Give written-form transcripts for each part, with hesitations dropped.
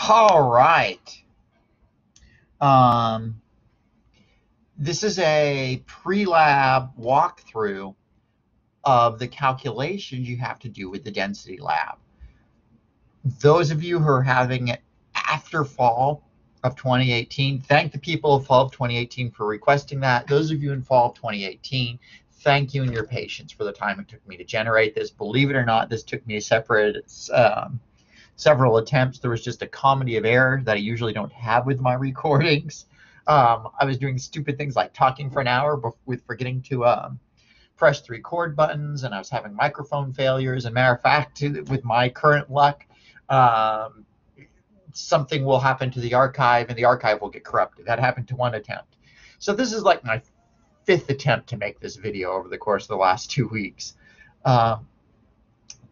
All right. Um, this is a pre-lab walkthrough of the calculations you have to do with the density lab. Those of you who are having it after fall of 2018, thank the people of fall of 2018 for requesting that. Those of you in fall of 2018, thank you and your patience for the time it took me to generate this. Believe it or not, this took me several attempts. There was just a comedy of error that I usually don't have with my recordings. I was doing stupid things like talking for an hour with forgetting to press the record buttons, and I was having microphone failures. And matter of fact, with my current luck, something will happen to the archive, and the archive will get corrupted. That happened to one attempt. So this is like my 5th attempt to make this video over the course of the last 2 weeks.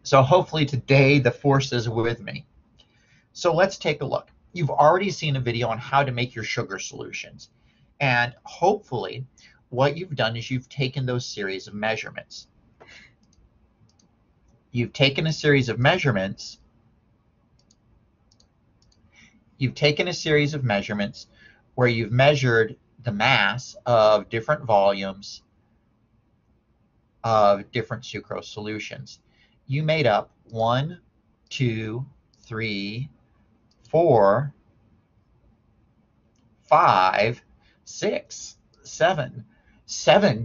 So hopefully today the force is with me. So let's take a look. You've already seen a video on how to make your sugar solutions. And hopefully what you've done is you've taken those series of measurements. You've taken a series of measurements. You've taken a series of measurements where you've measured the mass of different volumes of different sucrose solutions. You made up 1, 2, 3, 4, 5, 6, 7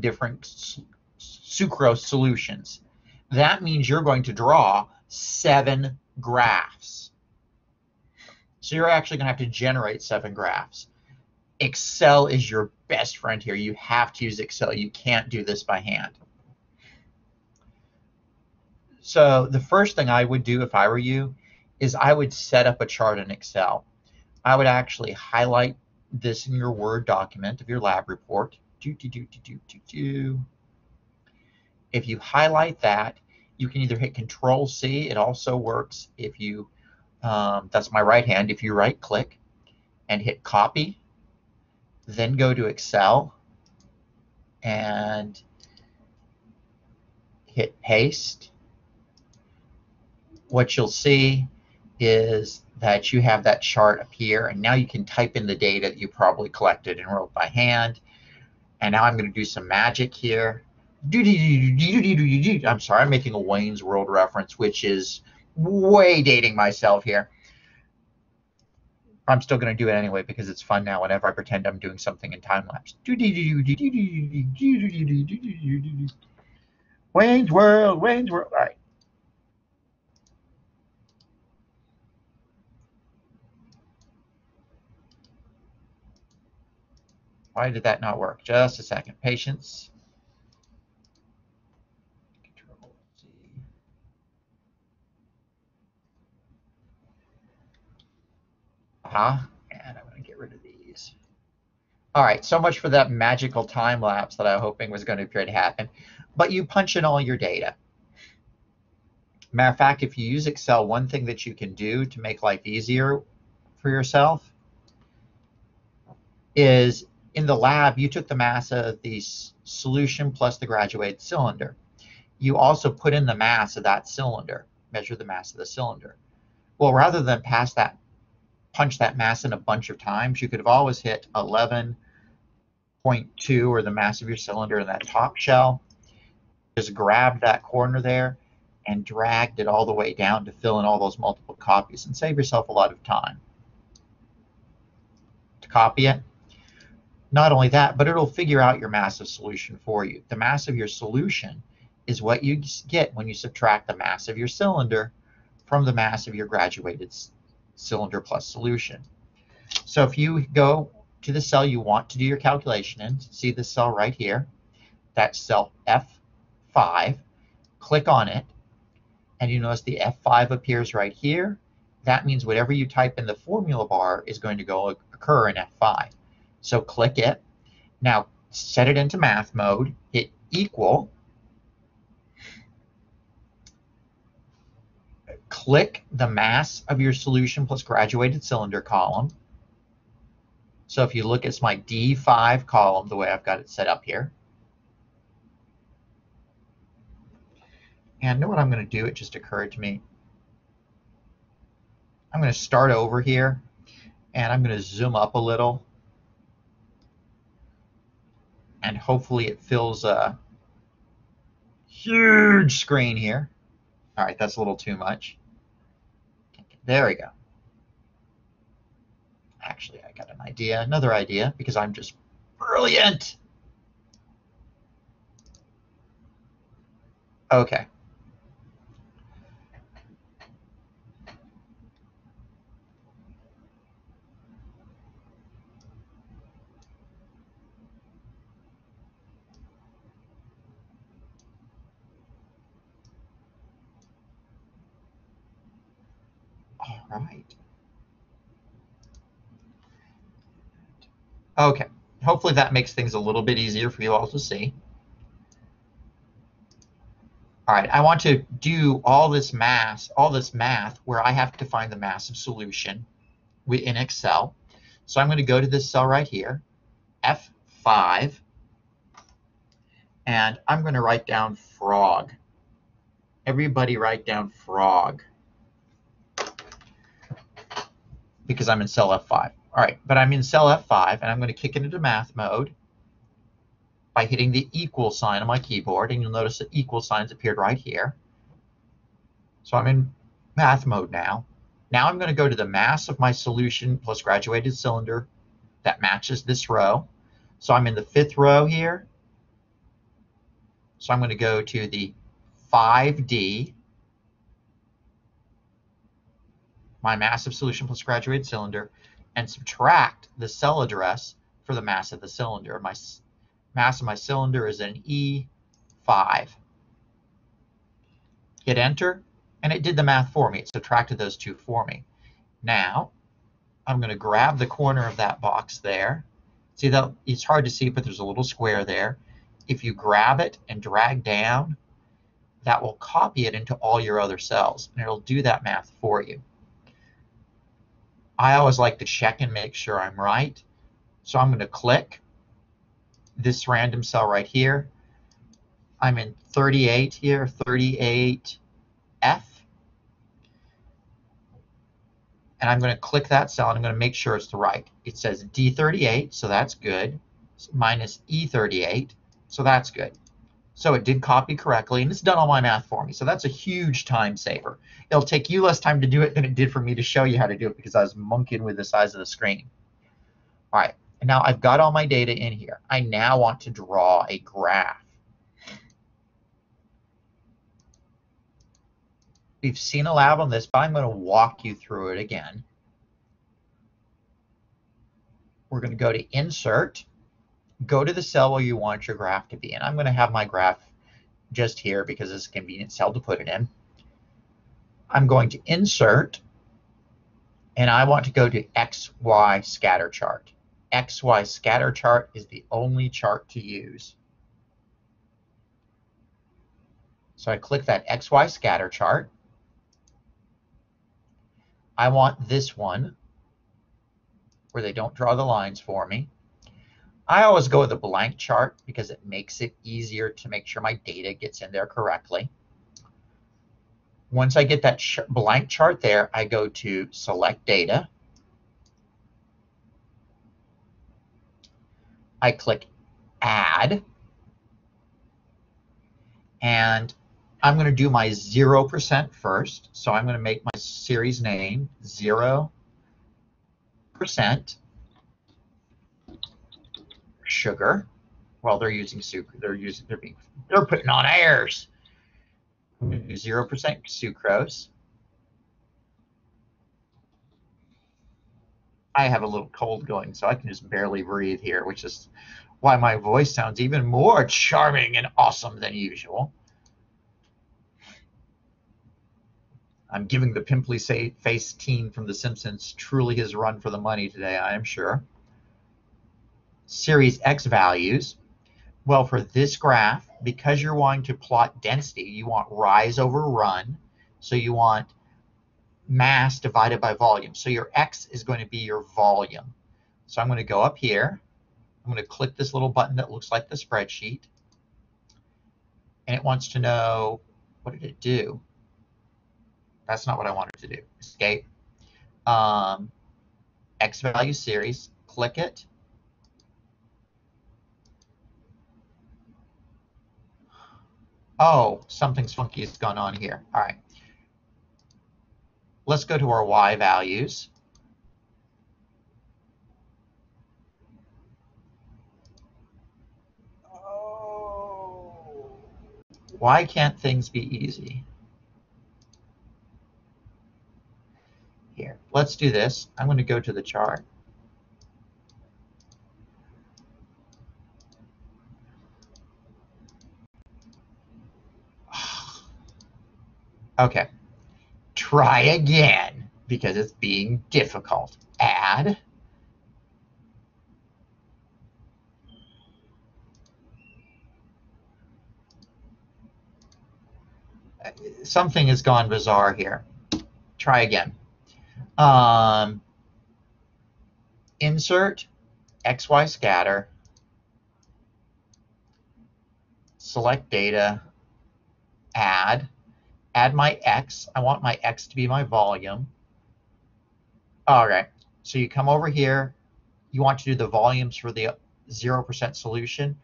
different sucrose solutions. That means you're going to draw 7 graphs. So you're actually going to have to generate 7 graphs. Excel is your best friend here. You have to use Excel. You can't do this by hand. So the first thing I would do if I were you is I would set up a chart in Excel. I would actually highlight this in your Word document of your lab report. If you highlight that, you can either hit Control-C. It also works if you, that's my right hand, if you right-click and hit Copy, then go to Excel and hit Paste. What you'll see is that you have that chart appear, and now you can type in the data that you probably collected and wrote by hand. And now I'm going to do some magic here. I'm sorry, I'm making a Wayne's World reference, which is way dating myself here. I'm still going to do it anyway because it's fun now whenever I pretend I'm doing something in time lapse. Wayne's World, Wayne's World. All right. Why did that not work? Just a second. Patience. Control-C. And I'm going to get rid of these. All right, so much for that magical time lapse that I was hoping was going to appear to happen. But you punch in all your data. Matter of fact, if you use Excel, one thing that you can do to make life easier for yourself is in the lab, you took the mass of the solution plus the graduated cylinder. You also put in the mass of that cylinder, measure the mass of the cylinder. Well, rather than punch that mass in a bunch of times, you could have always hit 11.2 or the mass of your cylinder in that top shell. Just grabbed that corner there and dragged it all the way down to fill in all those multiple copies and save yourself a lot of time. To copy it. Not only that, but it'll figure out your mass of solution for you. The mass of your solution is what you get when you subtract the mass of your cylinder from the mass of your graduated cylinder plus solution. So if you go to the cell you want to do your calculation in, see the cell right here, that's cell F5, click on it, and you notice the F5 appears right here. That means whatever you type in the formula bar is going to occur in F5. So click it. Now set it into math mode, hit equal, click the mass of your solution plus graduated cylinder column. So if you look, it's my D5 column the way I've got it set up here. And know what I'm going to do? It just occurred to me. I'm going to start over here, and I'm going to zoom up a little, and hopefully it fills a huge screen here. All right, that's a little too much. There we go. Actually, I got an idea, another idea, because I'm just brilliant. Okay. All right. Okay. Hopefully that makes things a little bit easier for you all to see. All right, I want to do all this math where I have to find the massive solution in Excel. So I'm going to go to this cell right here, F5, and I'm going to write down frog. Everybody write down frog, because I'm in cell F5. All right, but I'm in cell F5, and I'm going to kick it into math mode by hitting the equal sign on my keyboard, and you'll notice that equal signs appeared right here. So I'm in math mode now. Now I'm going to go to the mass of my solution plus graduated cylinder that matches this row. So I'm in the 5th row here. So I'm going to go to the 5D, my mass of solution plus graduated cylinder, and subtract the cell address for the mass of the cylinder. My mass of my cylinder is an E5. Hit enter, and it did the math for me. It subtracted those two for me. Now, I'm going to grab the corner of that box there. See that it's hard to see, but there's a little square there. If you grab it and drag down, that will copy it into all your other cells, and it'll do that math for you. I always like to check and make sure I'm right. So I'm going to click this random cell right here. I'm in 38 here, 38F. And I'm going to click that cell, and I'm going to make sure it's the right. It says D38, so that's good, minus E38, so that's good. So it did copy correctly, and it's done all my math for me. So that's a huge time saver. It'll take you less time to do it than it did for me to show you how to do it, because I was monkeying with the size of the screen. All right, and now I've got all my data in here. I now want to draw a graph. We've seen a lab on this, but I'm going to walk you through it again. We're going to go to Insert, go to the cell where you want your graph to be in. I'm going to have my graph just here because it's a convenient cell to put it in. I'm going to Insert, and I want to go to XY scatter chart. XY scatter chart is the only chart to use. So I click that XY scatter chart. I want this one where they don't draw the lines for me. I always go with a blank chart because it makes it easier to make sure my data gets in there correctly. Once I get that blank chart there, I go to Select Data. I click Add. And I'm going to do my 0% first. So I'm going to make my series name 0% sugar. Well, they're using sucrose. They're putting on airs. I'm going to do 0% sucrose. I have a little cold going, so I can just barely breathe here, which is why my voice sounds even more charming and awesome than usual. I'm giving the pimply face team from The Simpsons truly his run for the money today, I am sure. Series X values. Well, for this graph, because you're wanting to plot density, you want rise over run. So you want mass divided by volume. So your X is going to be your volume. So I'm going to go up here. I'm going to click this little button that looks like the spreadsheet. And it wants to know, what did it do? That's not what I wanted to do. Escape. X value series, click it. Oh, something's funky has gone on here. All right. Let's go to our Y values. Oh. Why can't things be easy? Here, let's do this. I'm going to go to the chart. Okay, try again because it's being difficult. Add. Something has gone bizarre here. Try again. Insert XY scatter, select data, add my X. I want my X to be my volume. All right, so you come over here. You want to do the volumes for the 0% solution.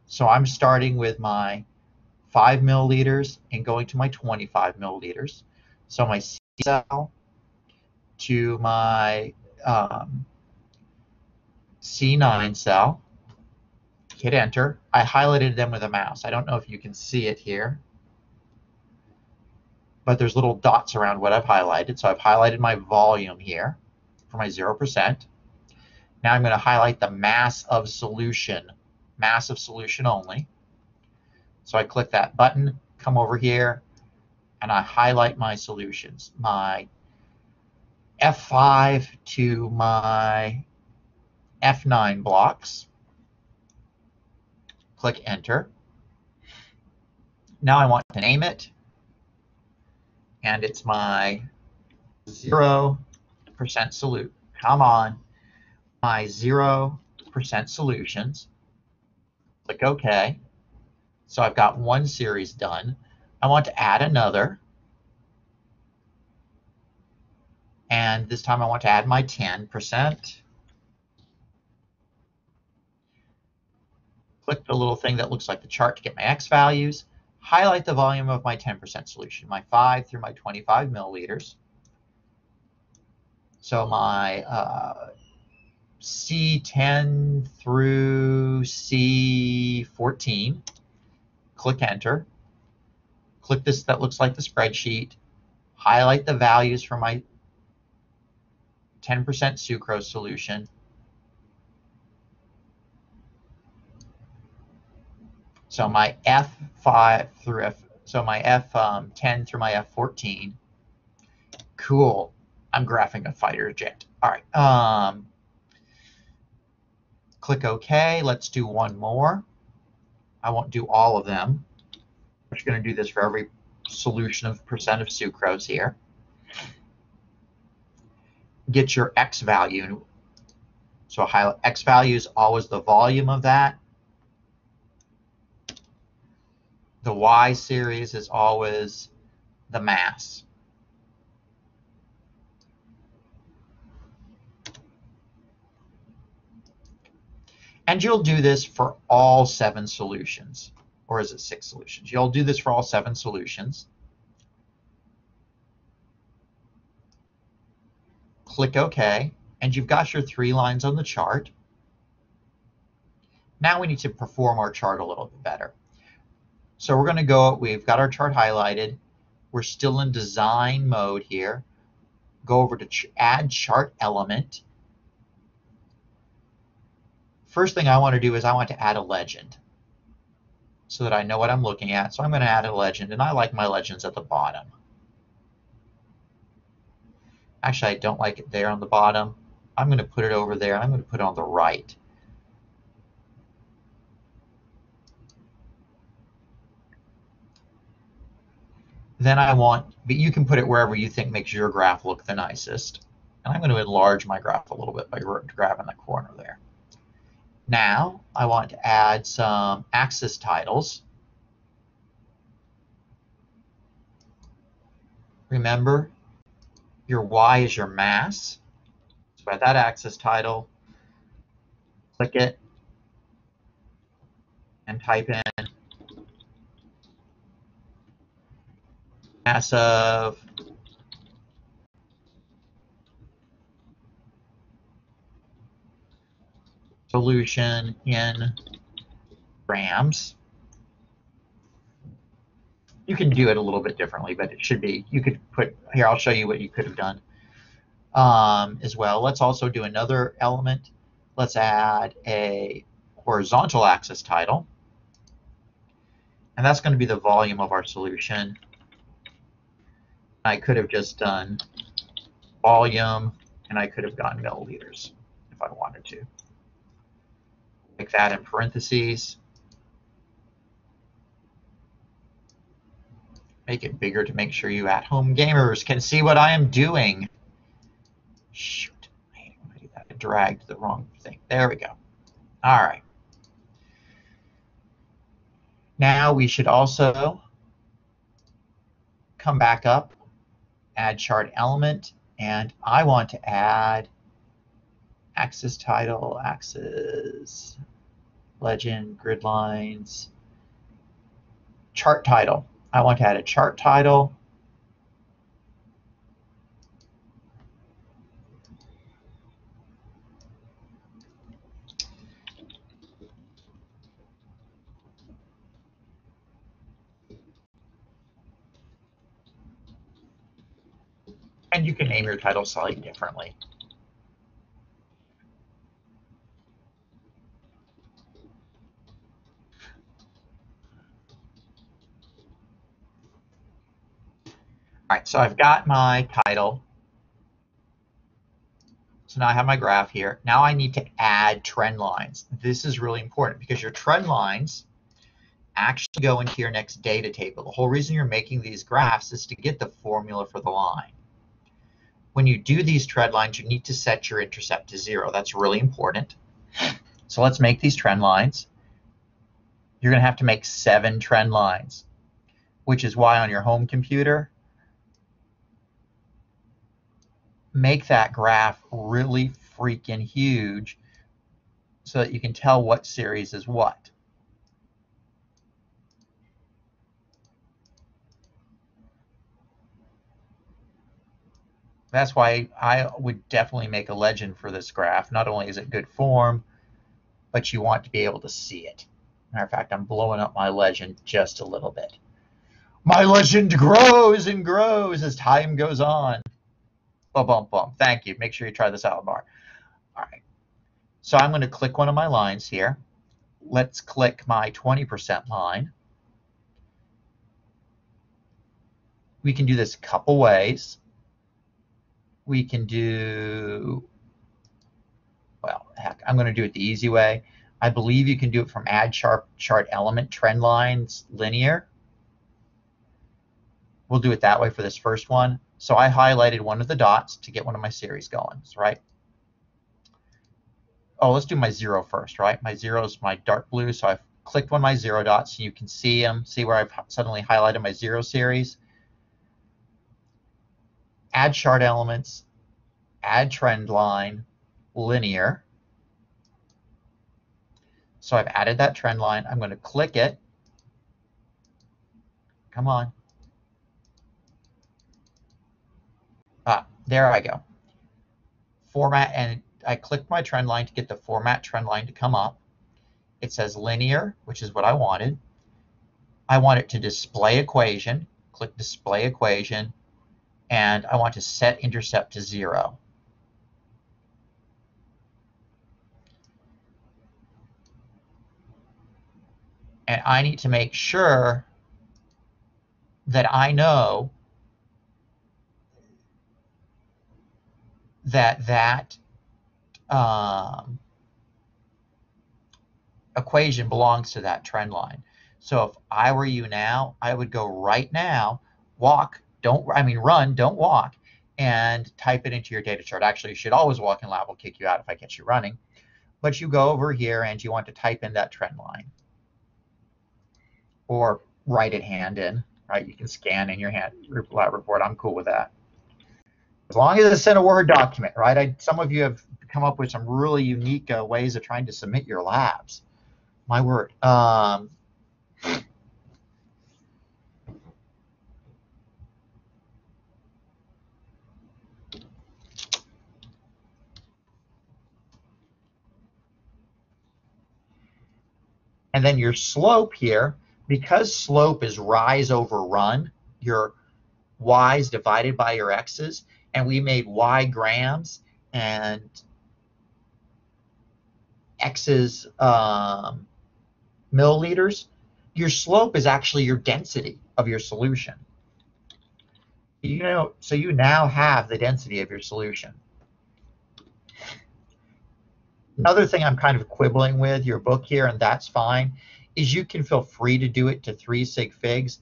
So I'm starting with my 5 milliliters and going to my 25 milliliters. So my C cell to my C9 cell, hit enter. I highlighted them with a mouse. I don't know if you can see it here, but there's little dots around what I've highlighted. So I've highlighted my volume here for my 0%. Now I'm going to highlight the mass of solution only. So I click that button, come over here, and I highlight my solutions, my F5 to my F9 blocks. Click enter. Now I want to name it, and it's my 0% solute. Come on, my 0% solutions. Click OK. So I've got one series done. I want to add another. And this time I want to add my 10%. Click the little thing that looks like the chart to get my X values. Highlight the volume of my 10% solution, my 5 through my 25 milliliters. So my C10 through C14. Click enter. Click this that looks like the spreadsheet. Highlight the values for my 10% sucrose solution. So my F5 through my F10 through my F14. Cool. I'm graphing a fighter jet. All right. Click OK. Let's do one more. I won't do all of them. I'm just going to do this for every solution of percent of sucrose here. Get your X value. So highlight X value is always the volume of that. The Y series is always the mass. And you'll do this for all 7 solutions. Or is it 6 solutions? You'll do this for all 7 solutions. Click OK, and you've got your 3 lines on the chart. Now we need to perform our chart a little bit better. So we're going to go, we've got our chart highlighted. We're still in design mode here. Go over to add chart element. First thing I want to do is I want to add a legend so that I know what I'm looking at. So I'm going to add a legend, and I like my legends at the bottom. Actually, I don't like it there on the bottom. I'm going to put it over there, and I'm going to put it on the right. Then I want, but you can put it wherever you think makes your graph look the nicest. And I'm going to enlarge my graph a little bit by grabbing the corner there. Now I want to add some axis titles. Remember, Your Y is your mass. So at that axis title, click it and type in mass of solution in grams. You can do it a little bit differently, but it should be, you could put, here, I'll show you what you could have done as well. Let's also do another element. Let's add a horizontal axis title. And that's going to be the volume of our solution. I could have just done volume, and I could have gone milliliters if I wanted to. Like that in parentheses. Make it bigger to make sure you at-home gamers can see what I am doing. Shoot, I dragged the wrong thing. There we go. All right. Now we should also come back up, add chart element, and I want to add axis title, axis, legend, grid lines, chart title. I want to add a chart title. And you can name your title slightly differently. All right, so I've got my title. So now I have my graph here. Now I need to add trend lines. This is really important because your trend lines actually go into your next data table. The whole reason you're making these graphs is to get the formula for the line. When you do these trend lines, you need to set your intercept to 0. That's really important. So let's make these trend lines. You're going to have to make 7 trend lines, which is why on your home computer, make that graph really freaking huge so that you can tell what series is what. That's why I would definitely make a legend for this graph. Not only is it good form, but you want to be able to see it. Matter of fact, I'm blowing up my legend just a little bit. My legend grows and grows as time goes on. Bum, bum, bum. Thank you. Make sure you try this out, bar. All right. So I'm going to click one of my lines here. Let's click my 20% line. We can do this a couple ways. We can do, well, heck, I'm going to do it the easy way. I believe you can do it from add chart element trend lines linear. We'll do it that way for this first one. So I highlighted one of the dots to get one of my series going, right? Oh, let's do my 0 first, right? My 0 is my dark blue, so I've clicked one of my 0 dots, so you can see them. See where I've suddenly highlighted my 0 series? Add chart elements, add trend line, linear. So I've added that trend line. I'm going to click it. Come on. Ah, there I go. Format, and I clicked my trend line to get the format trend line to come up. It says linear, which is what I wanted. I want it to display equation. Click display equation. And I want to set intercept to 0. And I need to make sure that I know that that equation belongs to that trend line. So if I were you now, I would go right now, run, don't walk, and type it into your data chart. Actually, you should always walk, and lab will kick you out if I catch you running. But you go over here and you want to type in that trend line. Or write it hand in, right? You can scan in your hand lab report. I'm cool with that. As long as it's in a Word document, right? Some of you have come up with some really unique ways of trying to submit your labs. My word. And then your slope here, because slope is rise over run, your y's divided by your x's, and we made y grams and x's milliliters, your slope is actually your density of your solution. So you now have the density of your solution. Another thing I'm kind of quibbling with your book here, and that's fine, is you can feel free to do it to 3 sig figs.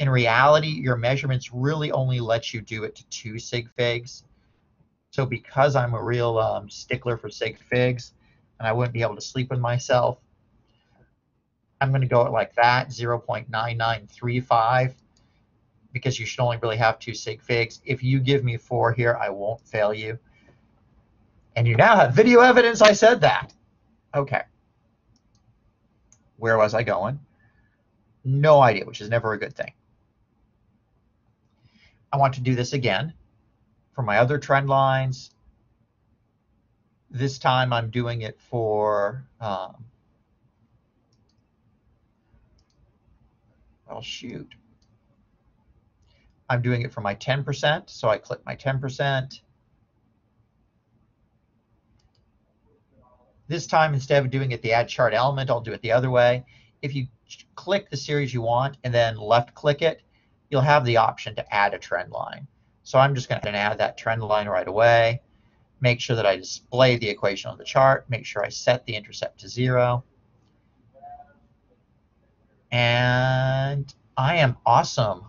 In reality, your measurements really only let you do it to 2 sig figs. So because I'm a real stickler for sig figs, and I wouldn't be able to sleep with myself, I'm going to go at like that, 0.9935, because you should only really have 2 sig figs. If you give me 4 here, I won't fail you. And you now have video evidence I said that. Okay. Where was I going? No idea, which is never a good thing. I want to do this again for my other trend lines. This time I'm doing it for, well, shoot. I'm doing it for my 10%, so I click my 10%. This time, instead of doing it the add chart element, I'll do it the other way. If you click the series you want and then left click it, you'll have the option to add a trend line. So I'm just going to add that trend line right away. Make sure that I display the equation on the chart. Make sure I set the intercept to 0. And I am awesome.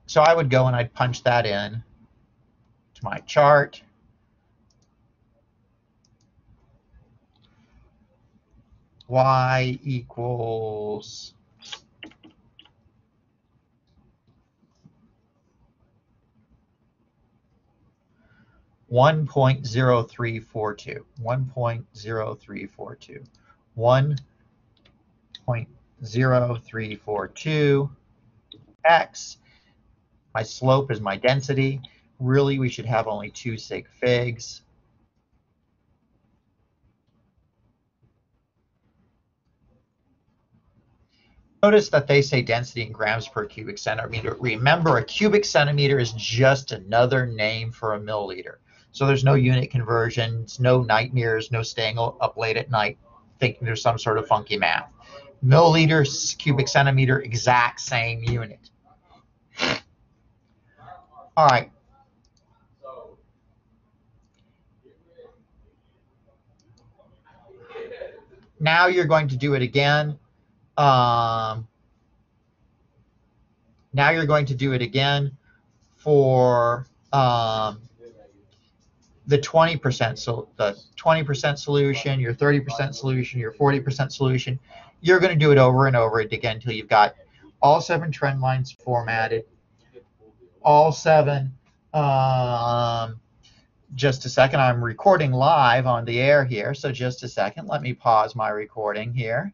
So I would go and I'd punch that in to my chart. Y equals 1.0342. 1.0342. 1.0342 x. My slope is my density. Really, we should have only 2 sig figs. Notice that they say density in grams per cubic centimeter. Remember, a cubic centimeter is just another name for a milliliter. So there's no unit conversions, no nightmares, no staying up late at night thinking there's some sort of funky math. Milliliter, cubic centimeter, exact same unit. All right. Now you're going to do it again. Now you're going to do it again for the 20%. So the 20% solution, your 30% solution, your 40% solution. You're going to do it over and over again until you've got all 7 trend lines formatted. All 7. Just a second. I'm recording live on the air here, so just a second. Let me pause my recording here.